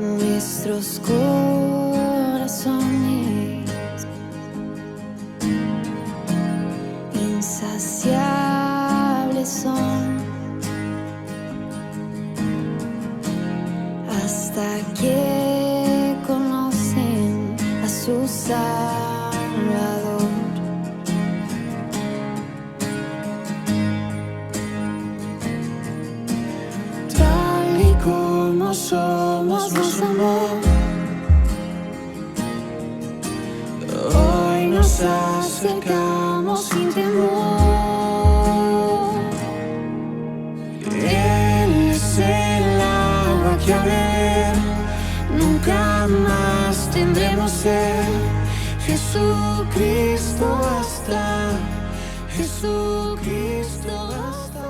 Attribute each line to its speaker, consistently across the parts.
Speaker 1: nuestros corazones insaciables son hasta que conocen a su Salvador. Tal y como somos, nos amó. Hoy nos acercamos sin temor. Él es el agua que a beber nunca más tendremos sed. Jesucristo basta, Jesucristo basta.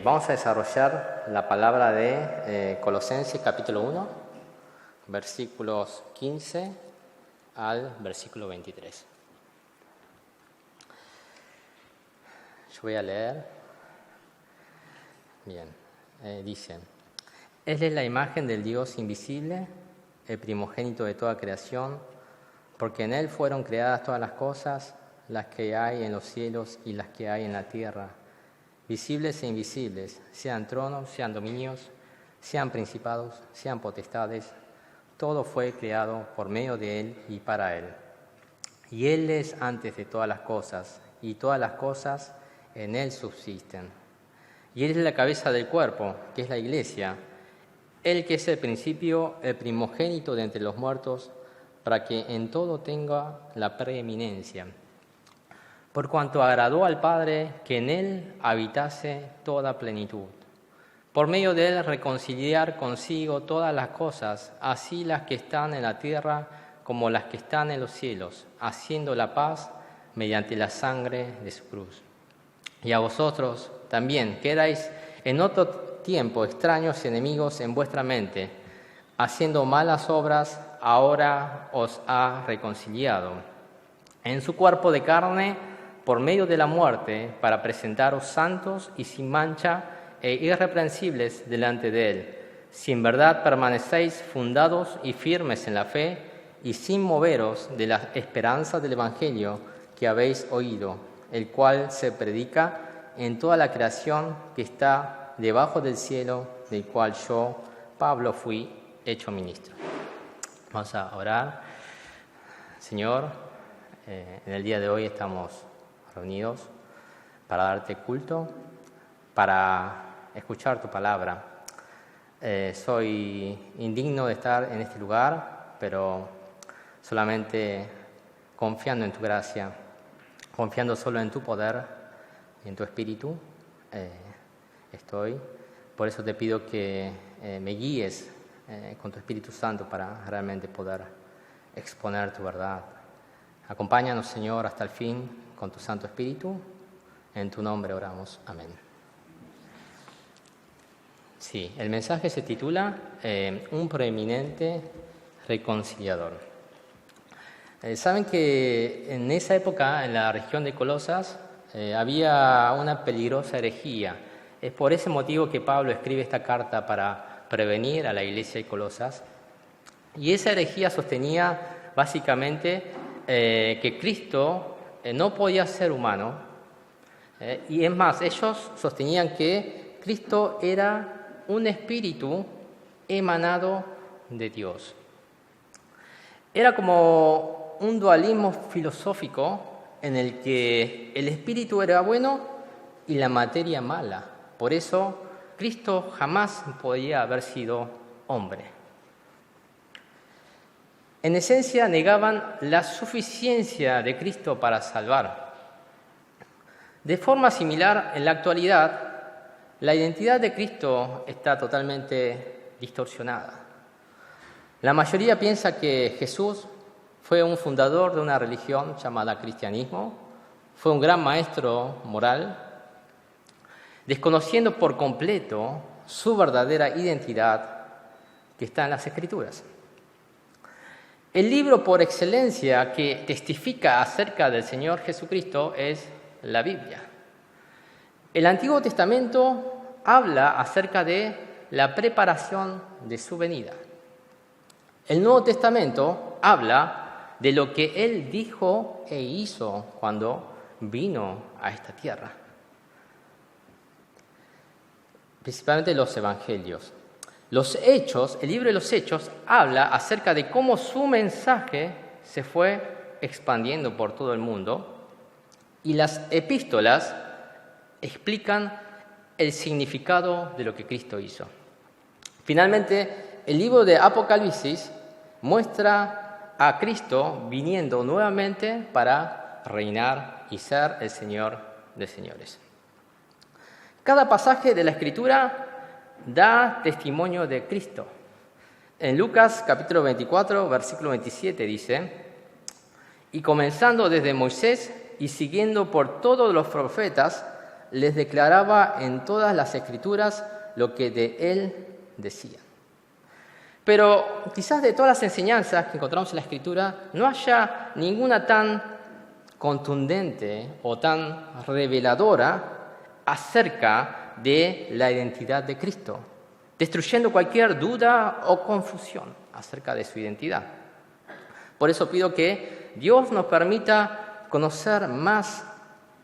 Speaker 2: Vamos a desarrollar la palabra de Colosenses capítulo 1, versículos 15 al versículo 23. Yo voy a leer. Bien, dice: Él es la imagen del Dios invisible, el primogénito de toda creación, porque en Él fueron creadas todas las cosas, las que hay en los cielos y las que hay en la tierra, visibles e invisibles, sean tronos, sean dominios, sean principados, sean potestades. Todo fue creado por medio de Él y para Él. Y Él es antes de todas las cosas, y todas las cosas en Él subsisten. Y Él es la cabeza del cuerpo, que es la Iglesia. Él que es el principio, el primogénito de entre los muertos, para que en todo tenga la preeminencia. Por cuanto agradó al Padre que en Él habitase toda plenitud. Por medio de Él reconciliar consigo todas las cosas, así las que están en la tierra como las que están en los cielos, haciendo la paz mediante la sangre de su cruz. Y a vosotros también, que erais en otro tiempo extraños y enemigos en vuestra mente, haciendo malas obras, ahora os ha reconciliado en su cuerpo de carne por medio de la muerte, para presentaros santos y sin mancha e irreprensibles delante de Él, si en verdad permanecéis fundados y firmes en la fe y sin moveros de la esperanza del Evangelio que habéis oído, el cual se predica en toda la creación que está debajo del cielo, del cual yo, Pablo, fui hecho ministro. Vamos a orar. Señor, en el día de hoy estamos reunidos para darte culto, para escuchar tu palabra. Soy indigno de estar en este lugar, pero solamente confiando en tu gracia, confiando solo en tu poder y en tu espíritu, estoy. Por eso te pido que me guíes con tu Espíritu Santo para realmente poder exponer tu verdad. Acompáñanos, Señor, hasta el fin con tu Santo Espíritu. En tu nombre oramos. Amén. Sí, el mensaje se titula Un preeminente reconciliador. Saben que en esa época, en la región de Colosas, había una peligrosa herejía. Es por ese motivo que Pablo escribe esta carta para prevenir a la iglesia de Colosas. Y esa herejía sostenía básicamente que Cristo no podía ser humano. Y es más, ellos sostenían que Cristo era un espíritu emanado de Dios. Era como un dualismo filosófico en el que el espíritu era bueno y la materia mala. Por eso Cristo jamás podía haber sido hombre. En esencia negaban la suficiencia de Cristo para salvar. De forma similar, en la actualidad, la identidad de Cristo está totalmente distorsionada. La mayoría piensa que Jesús fue un fundador de una religión llamada cristianismo, fue un gran maestro moral, desconociendo por completo su verdadera identidad que está en las Escrituras. El libro por excelencia que testifica acerca del Señor Jesucristo es la Biblia. El Antiguo Testamento habla acerca de la preparación de su venida. El Nuevo Testamento habla de lo que Él dijo e hizo cuando vino a esta tierra. Principalmente los evangelios. Los Hechos, el libro de los Hechos, habla acerca de cómo su mensaje se fue expandiendo por todo el mundo, y las epístolas explican el significado de lo que Cristo hizo. Finalmente, el libro de Apocalipsis muestra a Cristo viniendo nuevamente para reinar y ser el Señor de señores. Cada pasaje de la Escritura da testimonio de Cristo. En Lucas capítulo 24, versículo 27 dice: y comenzando desde Moisés y siguiendo por todos los profetas, les declaraba en todas las Escrituras lo que de él decían. Pero quizás de todas las enseñanzas que encontramos en la Escritura, no haya ninguna tan contundente o tan reveladora acerca de la identidad de Cristo, destruyendo cualquier duda o confusión acerca de su identidad. Por eso pido que Dios nos permita conocer más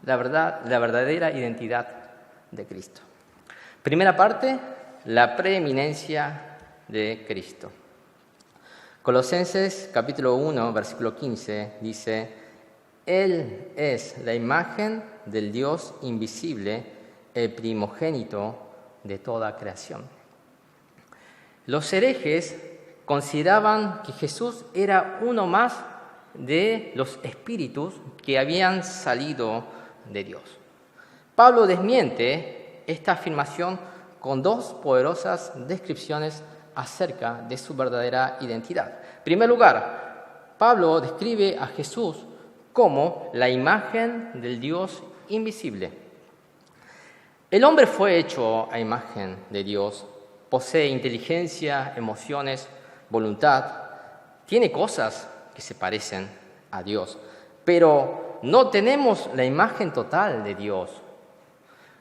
Speaker 2: la verdadera identidad de Cristo. Primera parte, la preeminencia de Cristo. Colosenses capítulo 1, versículo 15 dice: Él es la imagen del Dios invisible, el primogénito de toda creación. Los herejes consideraban que Jesús era uno más de los espíritus que habían salido de Dios. Pablo desmiente esta afirmación con dos poderosas descripciones acerca de su verdadera identidad. En primer lugar, Pablo describe a Jesús como la imagen del Dios invisible. El hombre fue hecho a imagen de Dios, posee inteligencia, emociones, voluntad, tiene cosas que se parecen a Dios, pero no tenemos la imagen total de Dios.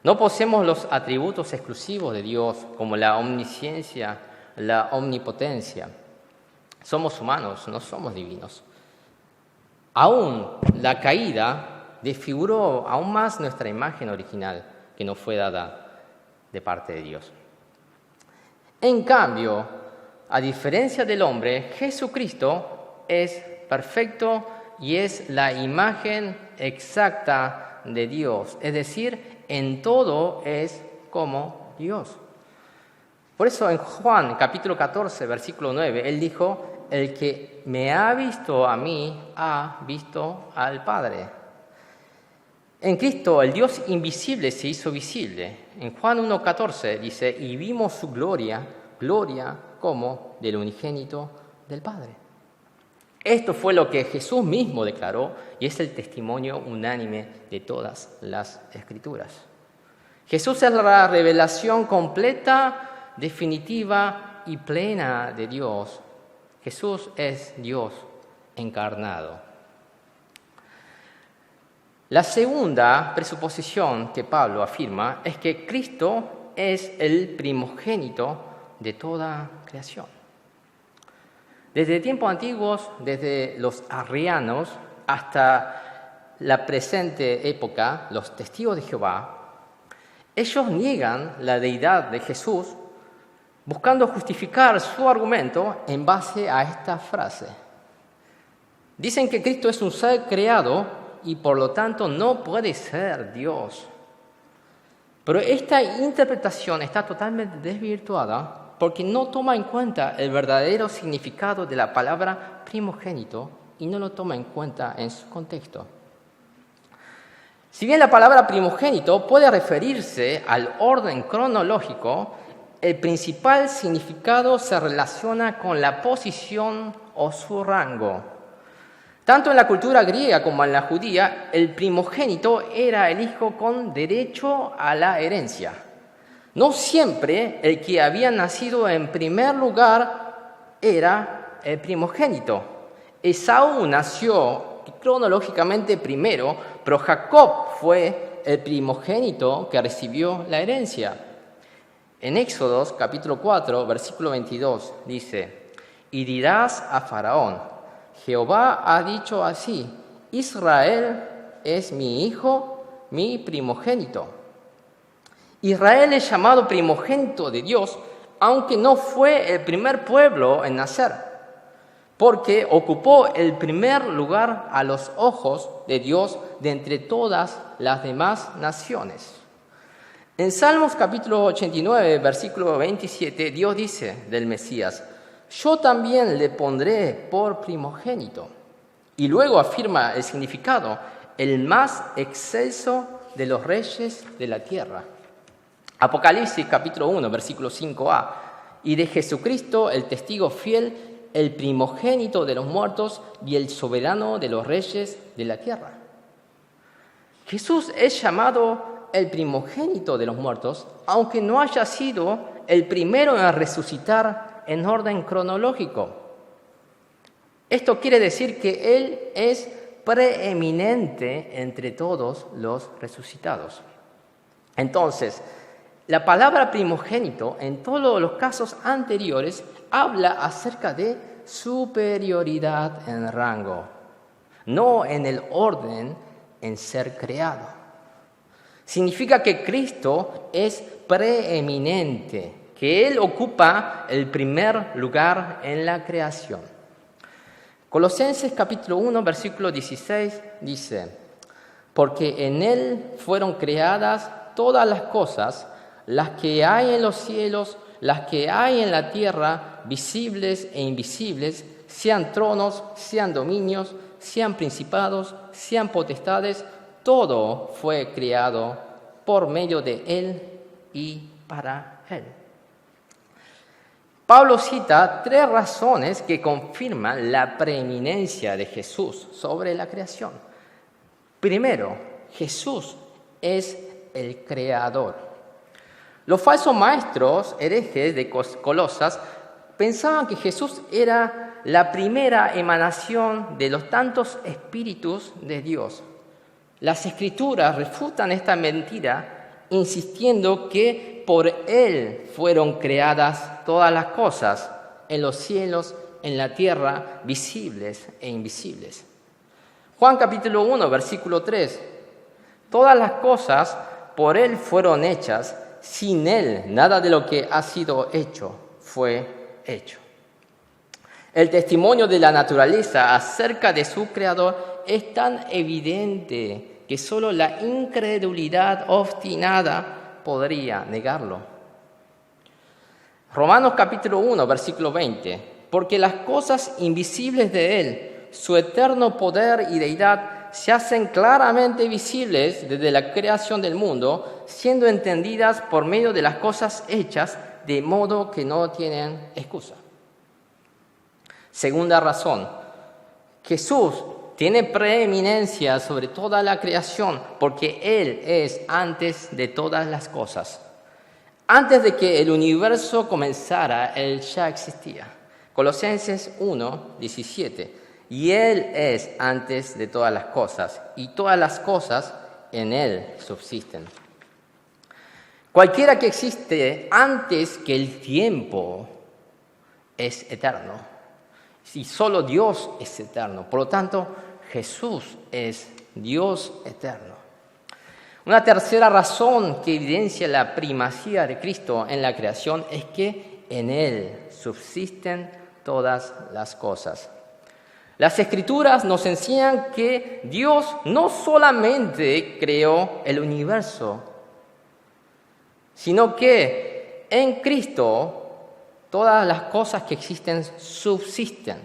Speaker 2: No poseemos los atributos exclusivos de Dios, como la omnisciencia, la omnipotencia. Somos humanos, no somos divinos. Aún la caída desfiguró aún más nuestra imagen original, que nos fue dada de parte de Dios. En cambio, a diferencia del hombre, Jesucristo es perfecto y es la imagen exacta de Dios, es decir, en todo es como Dios. Por eso en Juan capítulo 14, versículo 9, él dijo: el que me ha visto a mí, ha visto al Padre. En Cristo el Dios invisible se hizo visible. En Juan 1:14 dice: y vimos su gloria, gloria como del unigénito del Padre. Esto fue lo que Jesús mismo declaró y es el testimonio unánime de todas las Escrituras. Jesús es la revelación completa, definitiva y plena de Dios. Jesús es Dios encarnado. La segunda presuposición que Pablo afirma es que Cristo es el primogénito de toda creación. Desde tiempos antiguos, desde los arrianos hasta la presente época, los testigos de Jehová, ellos niegan la deidad de Jesús buscando justificar su argumento en base a esta frase. Dicen que Cristo es un ser creado y por lo tanto no puede ser Dios. Pero esta interpretación está totalmente desvirtuada porque no toma en cuenta el verdadero significado de la palabra primogénito y no lo toma en cuenta en su contexto. Si bien la palabra primogénito puede referirse al orden cronológico, el principal significado se relaciona con la posición o su rango. Tanto en la cultura griega como en la judía, el primogénito era el hijo con derecho a la herencia. No siempre el que había nacido en primer lugar era el primogénito. Esaú nació cronológicamente primero, pero Jacob fue el primogénito que recibió la herencia. En Éxodo capítulo 4, versículo 22 dice: y dirás a Faraón, Jehová ha dicho así, Israel es mi hijo, mi primogénito. Israel es llamado primogénito de Dios, aunque no fue el primer pueblo en nacer, porque ocupó el primer lugar a los ojos de Dios de entre todas las demás naciones. En Salmos capítulo 89, versículo 27, Dios dice del Mesías, yo también le pondré por primogénito. Y luego afirma el significado, el más excelso de los reyes de la tierra. Apocalipsis capítulo 1, versículo 5a. Y de Jesucristo, el testigo fiel, el primogénito de los muertos y el soberano de los reyes de la tierra. Jesús es llamado el primogénito de los muertos, aunque no haya sido el primero en resucitar en orden cronológico. Esto quiere decir que Él es preeminente entre todos los resucitados. Entonces, la palabra primogénito en todos los casos anteriores habla acerca de superioridad en rango, no en el orden en ser creado. Significa que Cristo es preeminente, que Él ocupa el primer lugar en la creación. Colosenses capítulo 1, versículo 16 dice, porque en Él fueron creadas todas las cosas, las que hay en los cielos, las que hay en la tierra, visibles e invisibles, sean tronos, sean dominios, sean principados, sean potestades, todo fue creado por medio de Él y para Él. Pablo cita 3 razones que confirman la preeminencia de Jesús sobre la creación. Primero, Jesús es el creador. Los falsos maestros herejes de Colosas pensaban que Jesús era la primera emanación de los tantos espíritus de Dios. Las Escrituras refutan esta mentira, insistiendo que por Él fueron creadas todas las cosas, en los cielos, en la tierra, visibles e invisibles. Juan capítulo 1, versículo 3. Todas las cosas por Él fueron hechas, sin Él nada de lo que ha sido hecho fue hecho. El testimonio de la naturaleza acerca de su Creador es tan evidente que solo la incredulidad obstinada podría negarlo. Romanos capítulo 1, versículo 20. Porque las cosas invisibles de Él, su eterno poder y deidad, se hacen claramente visibles desde la creación del mundo, siendo entendidas por medio de las cosas hechas, de modo que no tienen excusa. Segunda razón, Jesús tiene preeminencia sobre toda la creación porque Él es antes de todas las cosas. Antes de que el universo comenzara, Él ya existía. Colosenses 1, 17. Y Él es antes de todas las cosas, y todas las cosas en Él subsisten. Cualquiera que existe antes que el tiempo es eterno. Y solo Dios es eterno. Por lo tanto, Jesús es Dios eterno. Una tercera razón que evidencia la primacía de Cristo en la creación es que en Él subsisten todas las cosas. Las Escrituras nos enseñan que Dios no solamente creó el universo, sino que en Cristo todas las cosas que existen subsisten.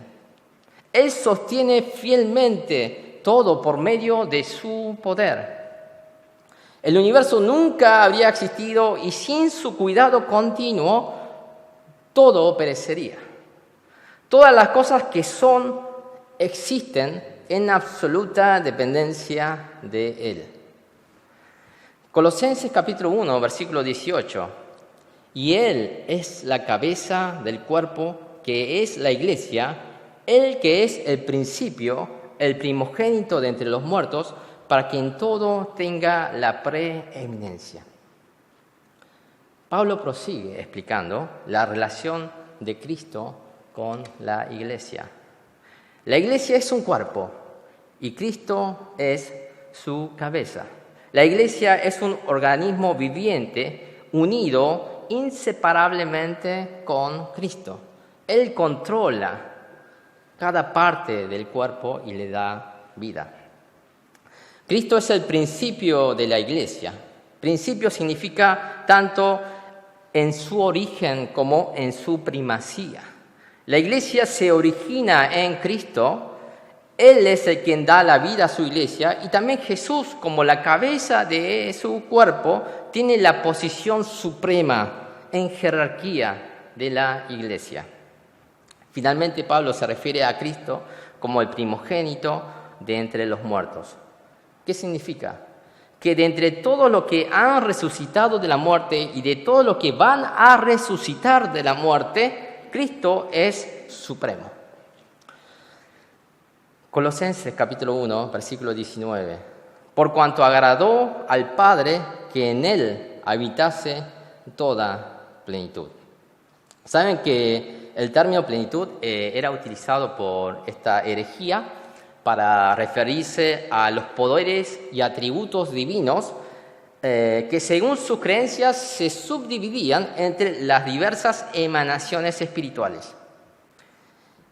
Speaker 2: Él sostiene fielmente todo por medio de su poder. El universo nunca habría existido y sin su cuidado continuo todo perecería. Todas las cosas que son existen en absoluta dependencia de Él. Colosenses capítulo 1, versículo 18. Y Él es la cabeza del cuerpo, que es la iglesia, Él que es el principio, el primogénito de entre los muertos, para que en todo tenga la preeminencia. Pablo prosigue explicando la relación de Cristo con la iglesia. La iglesia es un cuerpo y Cristo es su cabeza. La iglesia es un organismo viviente unido inseparablemente con Cristo. Él controla cada parte del cuerpo y le da vida. Cristo es el principio de la iglesia. Principio significa tanto en su origen como en su primacía. La iglesia se origina en Cristo. Él es el quien da la vida a su iglesia y también Jesús, como la cabeza de su cuerpo, tiene la posición suprema en jerarquía de la iglesia. Finalmente, Pablo se refiere a Cristo como el primogénito de entre los muertos. ¿Qué significa? Que de entre todo lo que han resucitado de la muerte y de todo lo que van a resucitar de la muerte, Cristo es supremo. Colosenses capítulo 1, versículo 19. Por cuanto agradó al Padre que en Él habitase toda plenitud. Saben que el término plenitud era utilizado por esta herejía para referirse a los poderes y atributos divinos que según sus creencias se subdividían entre las diversas emanaciones espirituales.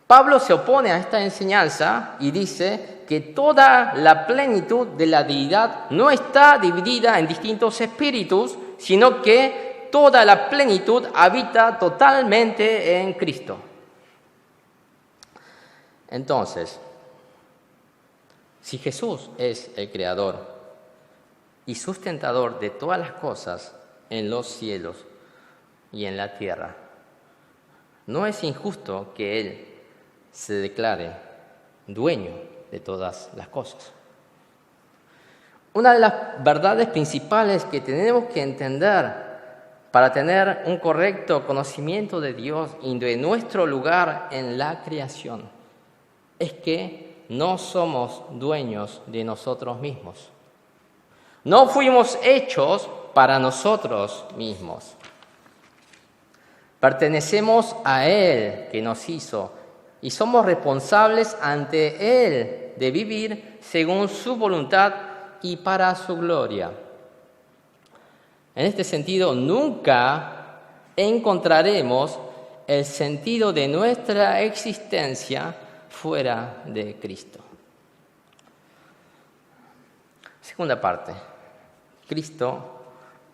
Speaker 2: Pablo se opone a esta enseñanza y dice que toda la plenitud de la deidad no está dividida en distintos espíritus, sino que toda la plenitud habita totalmente en Cristo. Entonces, si Jesús es el creador y sustentador de todas las cosas en los cielos y en la tierra, no es injusto que Él se declare dueño de todas las cosas. Una de las verdades principales que tenemos que entender para tener un correcto conocimiento de Dios y de nuestro lugar en la creación es que no somos dueños de nosotros mismos. No fuimos hechos para nosotros mismos. Pertenecemos a Él que nos hizo y somos responsables ante Él de vivir según su voluntad y para su gloria. En este sentido, nunca encontraremos el sentido de nuestra existencia fuera de Cristo. Segunda parte, Cristo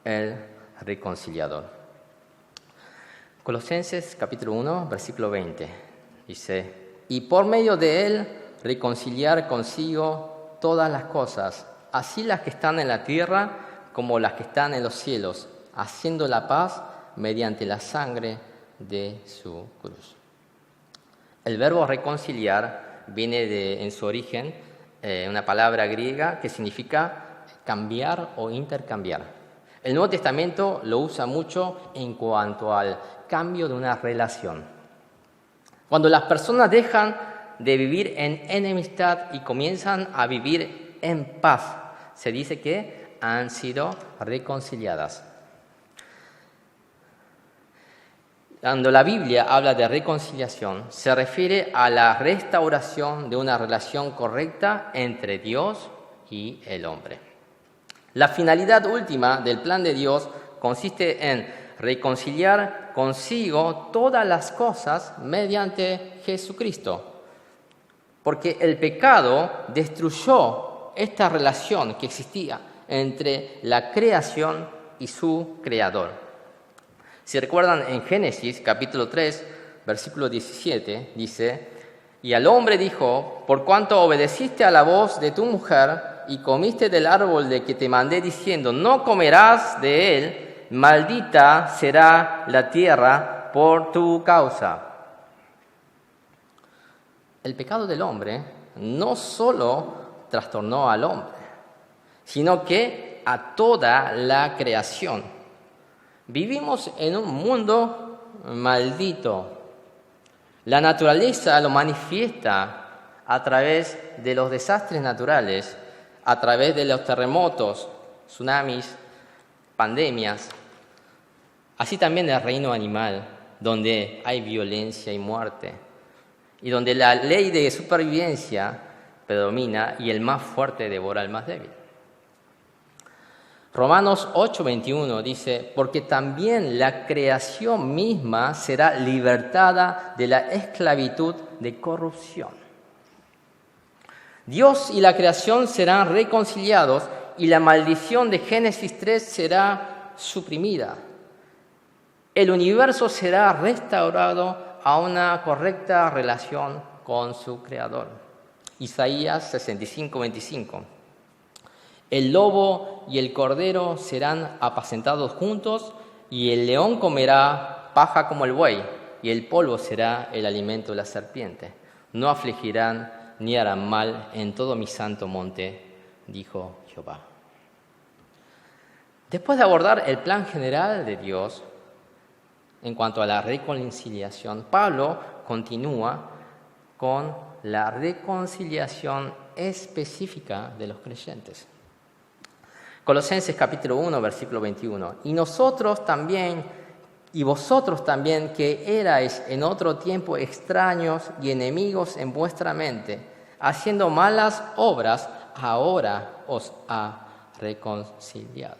Speaker 2: el reconciliador. Colosenses capítulo 1, versículo 20. Dice, y por medio de Él reconciliar consigo todas las cosas, así las que están en la tierra como las que están en los cielos, haciendo la paz mediante la sangre de su cruz. El verbo reconciliar viene en su origen una palabra griega que significa cambiar o intercambiar. El Nuevo Testamento lo usa mucho en cuanto al cambio de una relación. Cuando las personas dejan de vivir en enemistad y comienzan a vivir en paz, se dice que han sido reconciliadas. Cuando la Biblia habla de reconciliación, se refiere a la restauración de una relación correcta entre Dios y el hombre. La finalidad última del plan de Dios consiste en reconciliar consigo todas las cosas mediante Jesucristo. Porque el pecado destruyó esta relación que existía entre la creación y su creador. Si recuerdan, en Génesis capítulo 3, versículo 17, dice, y al hombre dijo, por cuanto obedeciste a la voz de tu mujer y comiste del árbol de que te mandé diciendo, no comerás de él, maldita será la tierra por tu causa. El pecado del hombre no solo trastornó al hombre, sino que a toda la creación. Vivimos en un mundo maldito. La naturaleza lo manifiesta a través de los desastres naturales, a través de los terremotos, tsunamis, pandemias. Así también el reino animal donde hay violencia y muerte, y donde la ley de supervivencia predomina y el más fuerte devora al más débil. Romanos 8:21 dice, porque también la creación misma será libertada de la esclavitud de corrupción. Dios y la creación serán reconciliados y la maldición de Génesis 3 será suprimida. El universo será restaurado a una correcta relación con su Creador. Isaías 65:25. El lobo y el cordero serán apacentados juntos, y el león comerá paja como el buey, y el polvo será el alimento de la serpiente. No afligirán ni harán mal en todo mi santo monte, dijo Jehová. Después de abordar el plan general de Dios en cuanto a la reconciliación, Pablo continúa con la reconciliación específica de los creyentes. Colosenses capítulo 1, versículo 21. Y vosotros también, que erais en otro tiempo extraños y enemigos en vuestra mente, haciendo malas obras, ahora os ha reconciliado.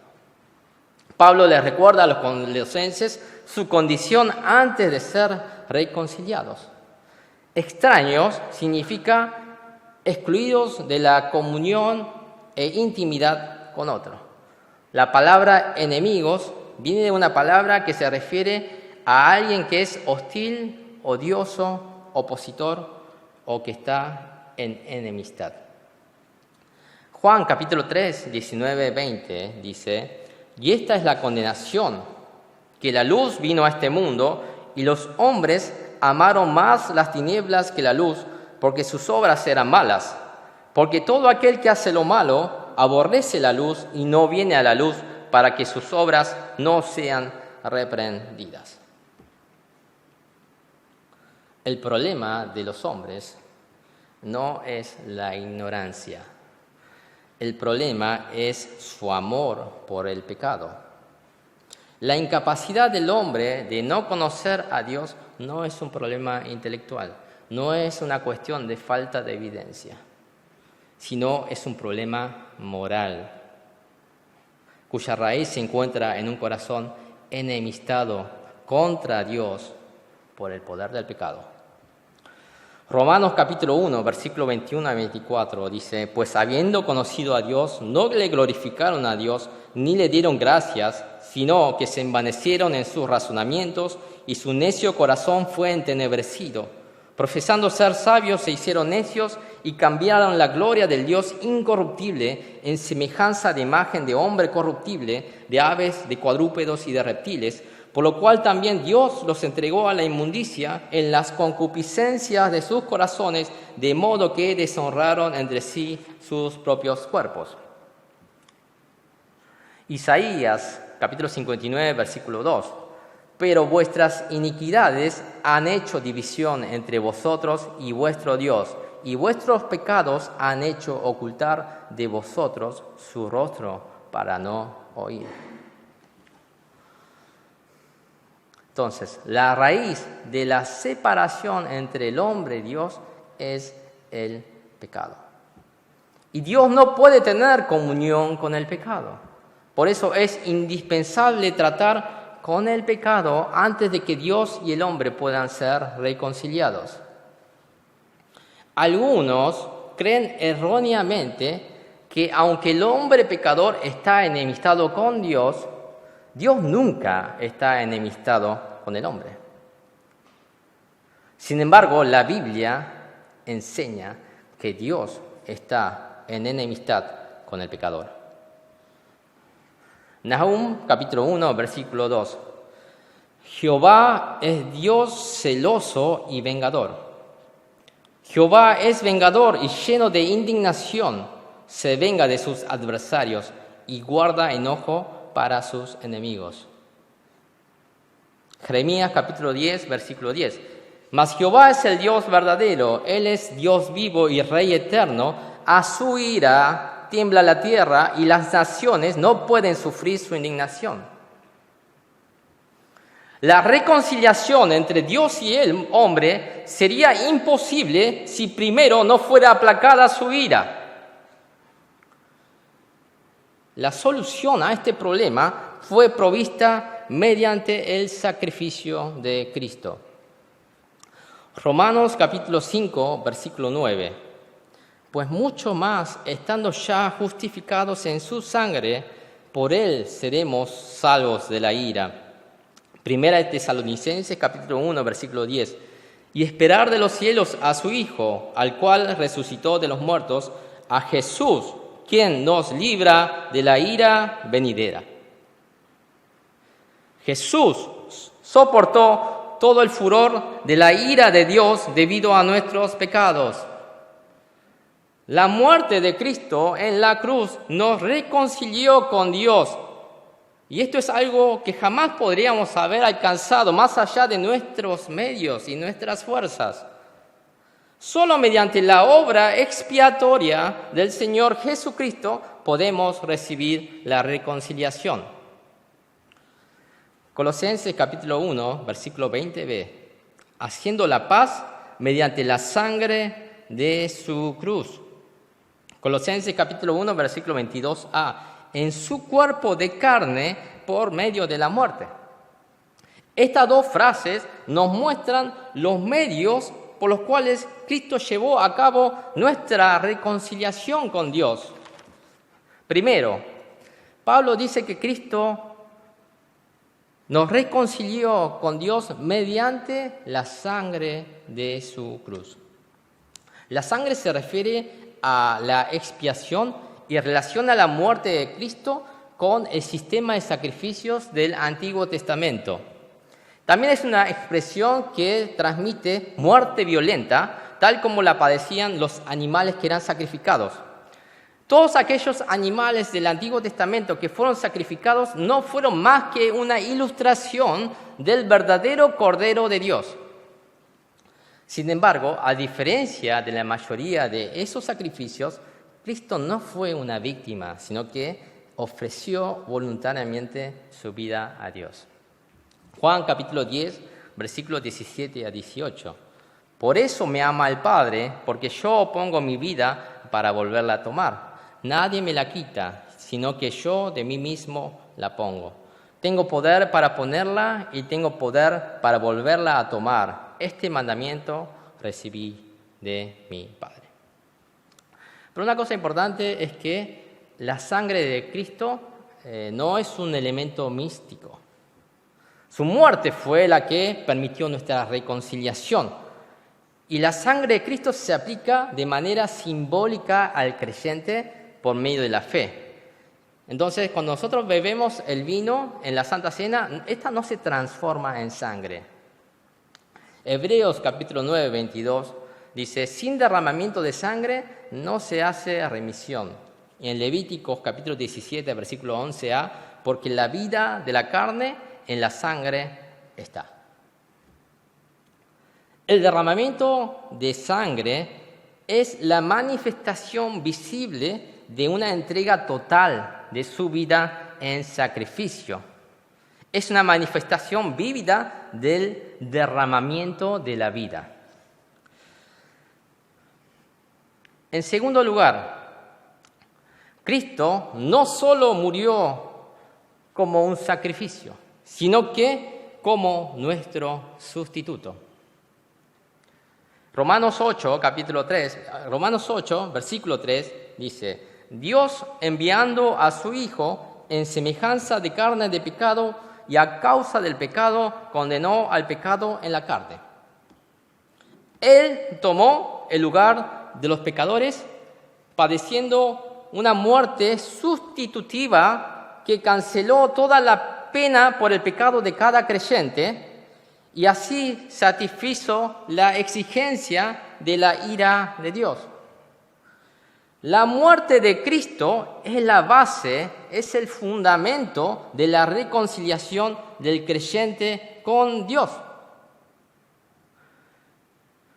Speaker 2: Pablo les recuerda a los colosenses su condición antes de ser reconciliados. Extraños significa excluidos de la comunión e intimidad con otro. La palabra enemigos viene de una palabra que se refiere a alguien que es hostil, odioso, opositor o que está en enemistad. Juan capítulo 3, 19-20 dice, y esta es la condenación, que la luz vino a este mundo y los hombres amaron más las tinieblas que la luz, porque sus obras eran malas. Porque todo aquel que hace lo malo aborrece la luz y no viene a la luz para que sus obras no sean reprendidas. El problema de los hombres no es la ignorancia. El problema es su amor por el pecado. La incapacidad del hombre de no conocer a Dios no es un problema intelectual, no es una cuestión de falta de evidencia, sino es un problema moral, cuya raíz se encuentra en un corazón enemistado contra Dios por el poder del pecado. Romanos capítulo 1, versículo 21 a 24 dice, pues habiendo conocido a Dios, no le glorificaron a Dios, ni le dieron gracias, sino que se envanecieron en sus razonamientos y su necio corazón fue entenebrecido. Profesando ser sabios se hicieron necios y cambiaron la gloria del Dios incorruptible en semejanza de imagen de hombre corruptible, de aves, de cuadrúpedos y de reptiles, por lo cual también Dios los entregó a la inmundicia en las concupiscencias de sus corazones, de modo que deshonraron entre sí sus propios cuerpos. Isaías, capítulo 59, versículo 2. Pero vuestras iniquidades han hecho división entre vosotros y vuestro Dios, y vuestros pecados han hecho ocultar de vosotros su rostro para no oír. Entonces, la raíz de la separación entre el hombre y Dios es el pecado. Y Dios no puede tener comunión con el pecado. Por eso es indispensable tratar con el pecado antes de que Dios y el hombre puedan ser reconciliados. Algunos creen erróneamente que aunque el hombre pecador está enemistado con Dios, Dios nunca está enemistado con el hombre. Sin embargo, la Biblia enseña que Dios está en enemistad con el pecador. Nahum, capítulo 1, versículo 2. Jehová es Dios celoso y vengador. Jehová es vengador y lleno de indignación. Se venga de sus adversarios y guarda enojo para sus enemigos. Jeremías capítulo 10, versículo 10. Mas Jehová es el Dios verdadero, Él es Dios vivo y Rey eterno. A su ira tiembla la tierra y las naciones no pueden sufrir su indignación. La reconciliación entre Dios y el hombre sería imposible si primero no fuera aplacada su ira. La solución a este problema fue provista mediante el sacrificio de Cristo. Romanos capítulo 5, versículo 9. Pues mucho más, estando ya justificados en su sangre, por él seremos salvos de la ira. Primera de Tesalonicenses capítulo 1, versículo 10. Y esperar de los cielos a su Hijo, al cual resucitó de los muertos, a Jesús, quien nos libra de la ira venidera. Jesús soportó todo el furor de la ira de Dios debido a nuestros pecados. La muerte de Cristo en la cruz nos reconcilió con Dios. Y esto es algo que jamás podríamos haber alcanzado más allá de nuestros medios y nuestras fuerzas. Solo mediante la obra expiatoria del Señor Jesucristo podemos recibir la reconciliación. Colosenses capítulo 1, versículo 20b. Haciendo la paz mediante la sangre de su cruz. Colosenses capítulo 1, versículo 22a. En su cuerpo de carne por medio de la muerte. Estas dos frases nos muestran los medios por los cuales Cristo llevó a cabo nuestra reconciliación con Dios. Primero, Pablo dice que Cristo nos reconcilió con Dios mediante la sangre de su cruz. La sangre se refiere a la expiación y relaciona la muerte de Cristo con el sistema de sacrificios del Antiguo Testamento. También es una expresión que transmite muerte violenta, tal como la padecían los animales que eran sacrificados. Todos aquellos animales del Antiguo Testamento que fueron sacrificados no fueron más que una ilustración del verdadero Cordero de Dios. Sin embargo, a diferencia de la mayoría de esos sacrificios, Cristo no fue una víctima, sino que ofreció voluntariamente su vida a Dios. Juan capítulo 10, versículos 17 a 18. Por eso me ama el Padre, porque yo pongo mi vida para volverla a tomar. Nadie me la quita, sino que yo de mí mismo la pongo. Tengo poder para ponerla y tengo poder para volverla a tomar. Este mandamiento recibí de mi Padre. Pero una cosa importante es que la sangre de Cristo no es un elemento místico. Su muerte fue la que permitió nuestra reconciliación. Y la sangre de Cristo se aplica de manera simbólica al creyente por medio de la fe. Entonces, cuando nosotros bebemos el vino en la Santa Cena, esta no se transforma en sangre. Hebreos capítulo 9, 22 dice, sin derramamiento de sangre no se hace remisión. Y en Levíticos capítulo 17, versículo 11a, porque la vida de la carne en la sangre está. El derramamiento de sangre es la manifestación visible de una entrega total de su vida en sacrificio. Es una manifestación vívida del derramamiento de la vida. En segundo lugar, Cristo no solo murió como un sacrificio, sino que como nuestro sustituto. Romanos 8, versículo 3, dice, Dios enviando a su Hijo en semejanza de carne de pecado y a causa del pecado condenó al pecado en la carne. Él tomó el lugar de los pecadores, padeciendo una muerte sustitutiva que canceló toda la pena por el pecado de cada creyente y así satisfizo la exigencia de la ira de Dios. La muerte de Cristo es la base, es el fundamento de la reconciliación del creyente con Dios.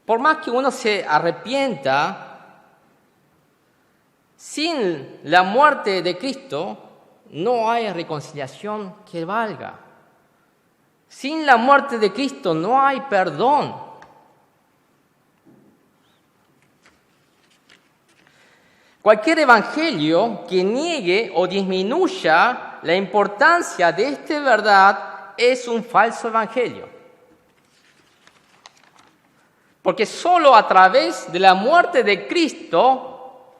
Speaker 2: Por más que uno se arrepienta, sin la muerte de Cristo no hay reconciliación que valga. Sin la muerte de Cristo no hay perdón. Cualquier evangelio que niegue o disminuya la importancia de esta verdad es un falso evangelio. Porque solo a través de la muerte de Cristo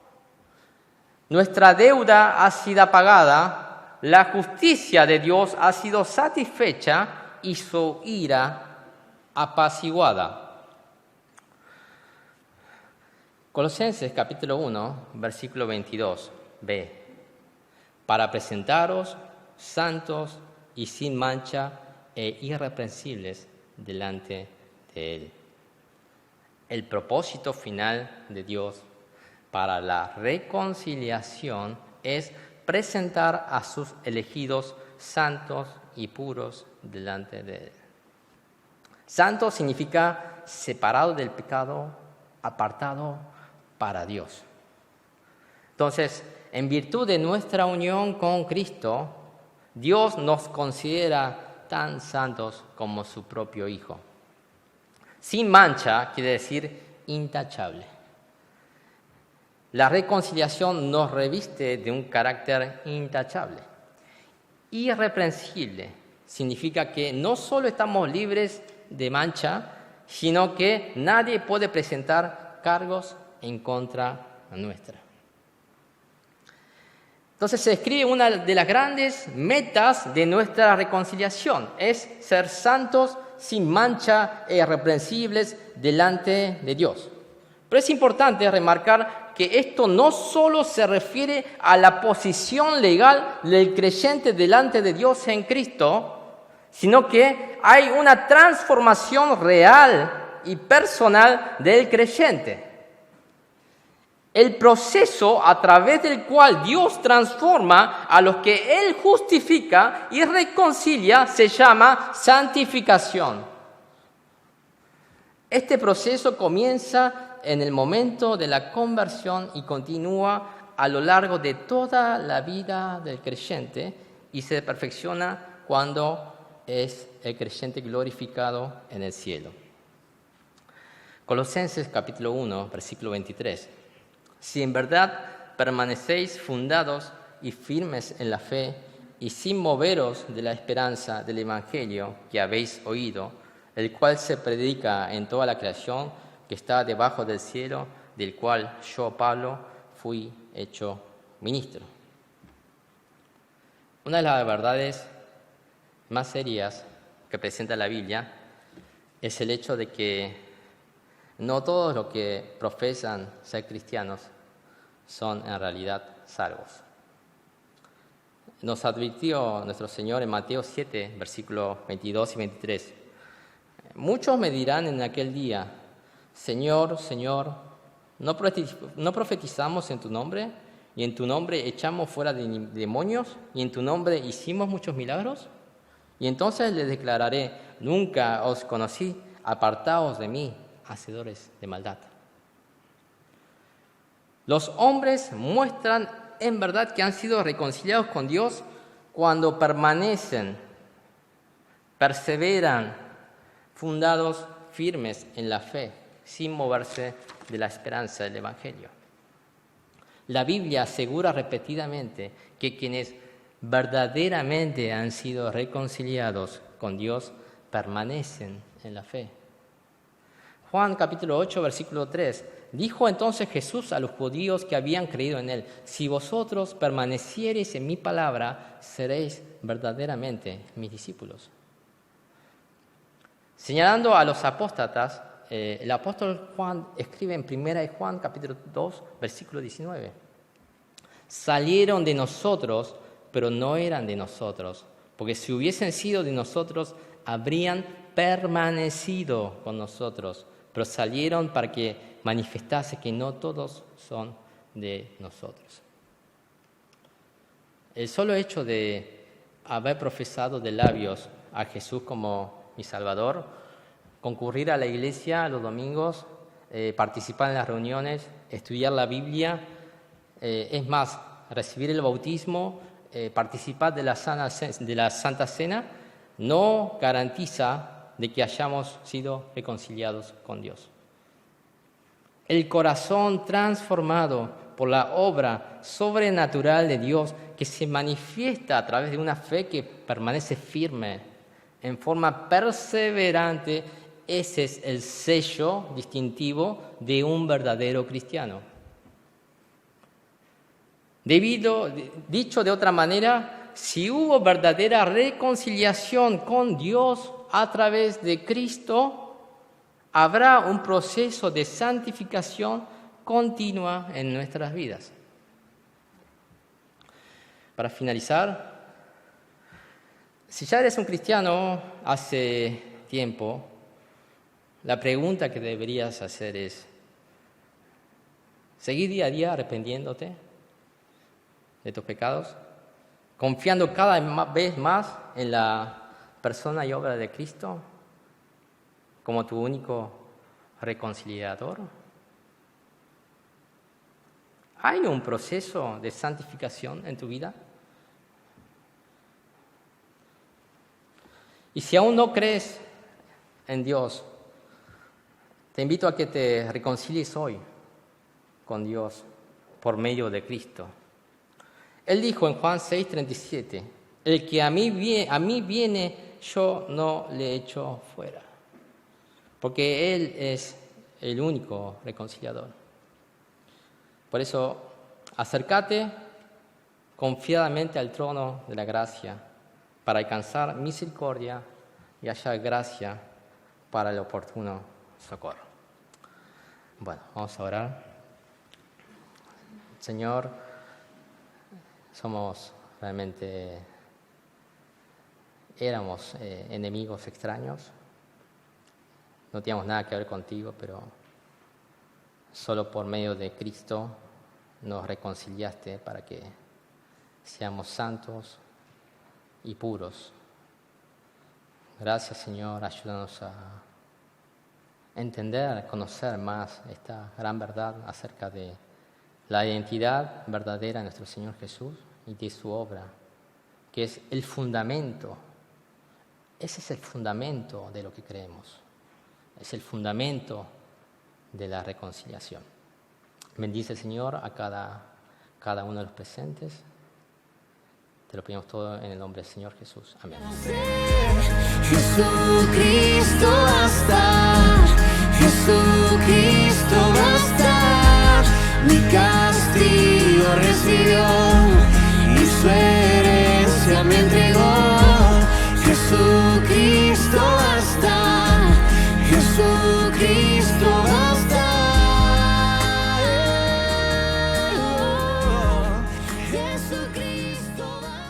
Speaker 2: nuestra deuda ha sido pagada, la justicia de Dios ha sido satisfecha y su ira apaciguada. Colosenses capítulo 1, versículo 22b. Para presentaros santos y sin mancha e irreprensibles delante de Él. El propósito final de Dios para la reconciliación es presentar a sus elegidos santos y puros delante de Él. Santo significa separado del pecado, apartado para Dios. Entonces, en virtud de nuestra unión con Cristo, Dios nos considera tan santos como su propio Hijo. Sin mancha quiere decir intachable. La reconciliación nos reviste de un carácter intachable. Irreprensible significa que no solo estamos libres de mancha, sino que nadie puede presentar cargos en contra nuestra. Entonces se escribe una de las grandes metas de nuestra reconciliación, es ser santos sin mancha e irreprensibles delante de Dios. Pero es importante remarcar que esto no solo se refiere a la posición legal del creyente delante de Dios en Cristo, sino que hay una transformación real y personal del creyente. El proceso a través del cual Dios transforma a los que Él justifica y reconcilia se llama santificación. Este proceso comienza en el momento de la conversión y continúa a lo largo de toda la vida del creyente y se perfecciona cuando es el creyente glorificado en el cielo. Colosenses capítulo 1, versículo 23. Si en verdad permanecéis fundados y firmes en la fe y sin moveros de la esperanza del Evangelio que habéis oído, el cual se predica en toda la creación que está debajo del cielo, del cual yo, Pablo, fui hecho ministro. Una de las verdades más serias que presenta la Biblia es el hecho de que no todos los que profesan ser cristianos son en realidad salvos. Nos advirtió nuestro Señor en Mateo 7, versículos 22 y 23. Muchos me dirán en aquel día, Señor, Señor, ¿no profetizamos en tu nombre? ¿Y en tu nombre echamos fuera de demonios? ¿Y en tu nombre hicimos muchos milagros? Y entonces les declararé, nunca os conocí, apartaos de mí, hacedores de maldad. Los hombres muestran en verdad que han sido reconciliados con Dios cuando permanecen, perseveran, fundados firmes en la fe, sin moverse de la esperanza del Evangelio. La Biblia asegura repetidamente que quienes verdaderamente han sido reconciliados con Dios permanecen en la fe. Juan capítulo 8, versículo 3. Dijo entonces Jesús a los judíos que habían creído en Él, si vosotros permaneciereis en mi palabra, seréis verdaderamente mis discípulos. Señalando a los apóstatas, el apóstol Juan escribe en 1 Juan capítulo 2, versículo 19. Salieron de nosotros, pero no eran de nosotros, porque si hubiesen sido de nosotros, habrían permanecido con nosotros, pero salieron para que manifestase que no todos son de nosotros. El solo hecho de haber profesado de labios a Jesús como mi Salvador, concurrir a la iglesia los domingos, participar en las reuniones, estudiar la Biblia, es más, recibir el bautismo, participar de la Santa Cena, no garantiza de que hayamos sido reconciliados con Dios. El corazón transformado por la obra sobrenatural de Dios que se manifiesta a través de una fe que permanece firme en forma perseverante, ese es el sello distintivo de un verdadero cristiano. Dicho de otra manera, si hubo verdadera reconciliación con Dios a través de Cristo, habrá un proceso de santificación continua en nuestras vidas. Para finalizar, si ya eres un cristiano hace tiempo, la pregunta que deberías hacer es: ¿seguir día a día arrepintiéndote de tus pecados? ¿Confiando cada vez más en la persona y obra de Cristo como tu único reconciliador? ¿Hay un proceso de santificación en tu vida? Y si aún no crees en Dios, te invito a que te reconcilies hoy con Dios por medio de Cristo. Él dijo en Juan 6:37, el que a mí viene, yo no le echo fuera, porque Él es el único reconciliador. Por eso, acércate confiadamente al trono de la gracia para alcanzar misericordia y hallar gracia para el oportuno socorro. Bueno, vamos a orar. Señor, éramos enemigos extraños, no teníamos nada que ver contigo, pero solo por medio de Cristo nos reconciliaste para que seamos santos y puros. Gracias, Señor, ayúdanos a entender, a conocer más esta gran verdad acerca de la identidad verdadera de nuestro Señor Jesús y de su obra, que es el fundamento. Ese es el fundamento de lo que creemos. Es el fundamento de la reconciliación. Bendice, Señor, a cada uno de los presentes. Te lo pedimos todo en el nombre del Señor Jesús. Amén.
Speaker 1: Jesucristo basta, Jesucristo basta, mi castigo recibió y su herencia me entregó. Jesucristo basta, Jesucristo basta, Jesucristo basta.